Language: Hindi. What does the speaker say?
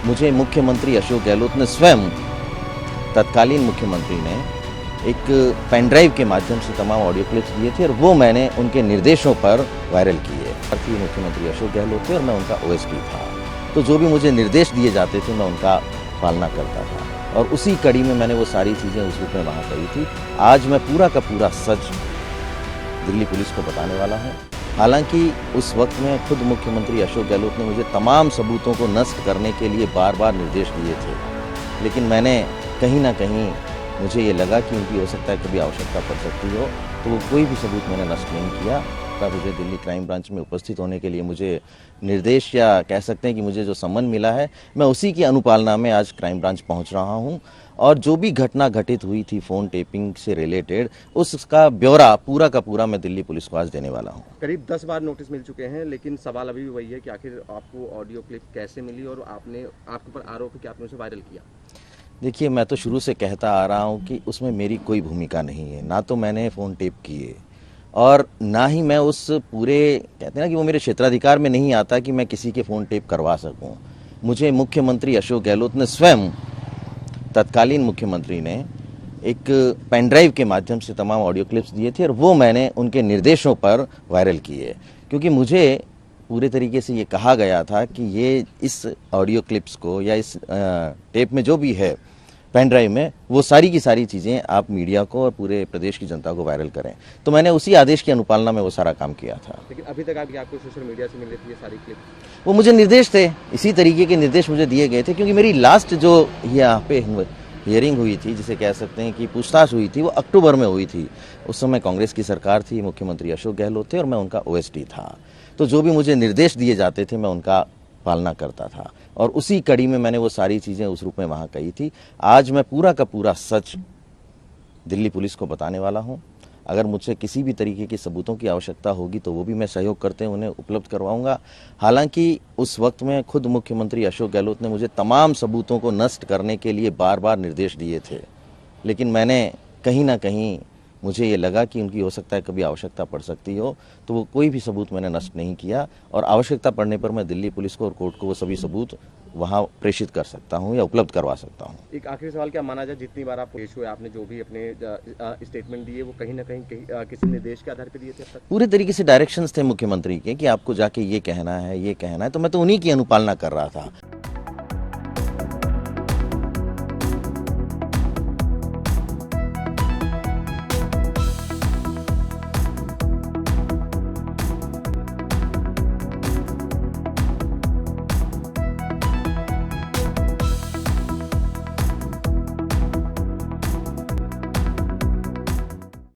मुझे मुख्यमंत्री अशोक गहलोत ने स्वयं, तत्कालीन मुख्यमंत्री ने एक पेन ड्राइव के माध्यम से तमाम ऑडियो क्लिप्स दिए थे और वो मैंने उनके निर्देशों पर वायरल किए। मुख्यमंत्री अशोक गहलोत थे और मैं उनका ओएसडी था, तो जो भी मुझे निर्देश दिए जाते थे मैं उनका पालना करता था और उसी कड़ी में मैंने वो सारी चीज़ें उस रूप में वहाँ कही थी। आज मैं पूरा का पूरा सच दिल्ली पुलिस को बताने वाला हूँ। हालांकि उस वक्त में खुद मुख्यमंत्री अशोक गहलोत ने मुझे तमाम सबूतों को नष्ट करने के लिए बार बार निर्देश दिए थे, लेकिन मैंने कहीं ना कहीं मुझे ये लगा कि उनकी हो सकता है कभी आवश्यकता पड़ सकती हो, तो वो कोई भी सबूत मैंने नष्ट नहीं किया। तब मुझे दिल्ली क्राइम ब्रांच में उपस्थित होने के लिए मुझे निर्देश या कह सकते हैं कि मुझे जो सम्मन मिला है, मैं उसी की अनुपालना में आज क्राइम ब्रांच पहुंच रहा हूं और जो भी घटना घटित हुई थी फ़ोन टेपिंग से रिलेटेड, उसका ब्यौरा पूरा का पूरा मैं दिल्ली पुलिस को आज देने वाला हूं। करीब 10 बार नोटिस मिल चुके हैं, लेकिन सवाल अभी भी वही है कि आखिर आपको ऑडियो क्लिप कैसे मिली और आपके ऊपर आरोप है कि आपने उसे वायरल किया। देखिए, मैं तो शुरू से कहता आ रहा हूं कि उसमें मेरी कोई भूमिका नहीं है, ना तो मैंने फ़ोन टेप किए और ना ही मैं उस पूरे, कहते हैं ना कि वो मेरे क्षेत्राधिकार में नहीं आता कि मैं किसी के फ़ोन टेप करवा सकूं। मुझे मुख्यमंत्री अशोक गहलोत ने स्वयं, तत्कालीन मुख्यमंत्री ने एक पेन ड्राइव के माध्यम से तमाम ऑडियो क्लिप्स दिए थे और वो मैंने उनके निर्देशों पर वायरल किए, क्योंकि मुझे पूरे तरीके से ये कहा गया था कि ये इस ऑडियो क्लिप्स को या इस टेप में जो भी है पेन ड्राइव में, वो सारी की सारी चीज़ें आप मीडिया को और पूरे प्रदेश की जनता को वायरल करें। तो मैंने उसी आदेश की अनुपालना में वो सारा काम किया था। लेकिन अभी तक आपको सोशल मीडिया से मिल रही थी ये सारी क्लिप? वो मुझे निर्देश थे, इसी तरीके के निर्देश मुझे दिए गए थे, क्योंकि मेरी लास्ट जो यहाँ पे हियरिंग हुई थी, जिसे कह सकते हैं कि पूछताछ हुई थी, वो अक्टूबर में हुई थी। उस समय कांग्रेस की सरकार थी, मुख्यमंत्री अशोक गहलोत थे और मैं उनका ओएसडी था, तो जो भी मुझे निर्देश दिए जाते थे मैं उनका पालना करता था और उसी कड़ी में मैंने वो सारी चीज़ें उस रूप में वहाँ कही थी। आज मैं पूरा का पूरा सच दिल्ली पुलिस को बताने वाला हूँ। अगर मुझसे किसी भी तरीके के सबूतों की आवश्यकता होगी तो वो भी मैं सहयोग करते हुए उन्हें उपलब्ध करवाऊंगा। हालांकि उस वक्त में खुद मुख्यमंत्री अशोक गहलोत ने मुझे तमाम सबूतों को नष्ट करने के लिए बार बार निर्देश दिए थे, लेकिन मैंने कहीं ना कहीं मुझे ये लगा कि उनकी हो सकता है कभी आवश्यकता पड़ सकती हो, तो वो कोई भी सबूत मैंने नष्ट नहीं किया और आवश्यकता पड़ने पर मैं दिल्ली पुलिस को और कोर्ट को वो सभी सबूत वहाँ प्रेषित कर सकता हूँ या उपलब्ध करवा सकता हूँ। एक आखिरी सवाल, क्या माना जाए जितनी बार आप पेश हुए, आपने जो भी अपने स्टेटमेंट दिए वो कहीं ना कहीं किसी निर्देश के आधार पर दिए थे अब तक? पूरे तरीके से डायरेक्शंस थे मुख्यमंत्री के कि आपको जाके ये कहना है, ये कहना है, तो मैं तो उन्हीं की अनुपालना कर रहा था।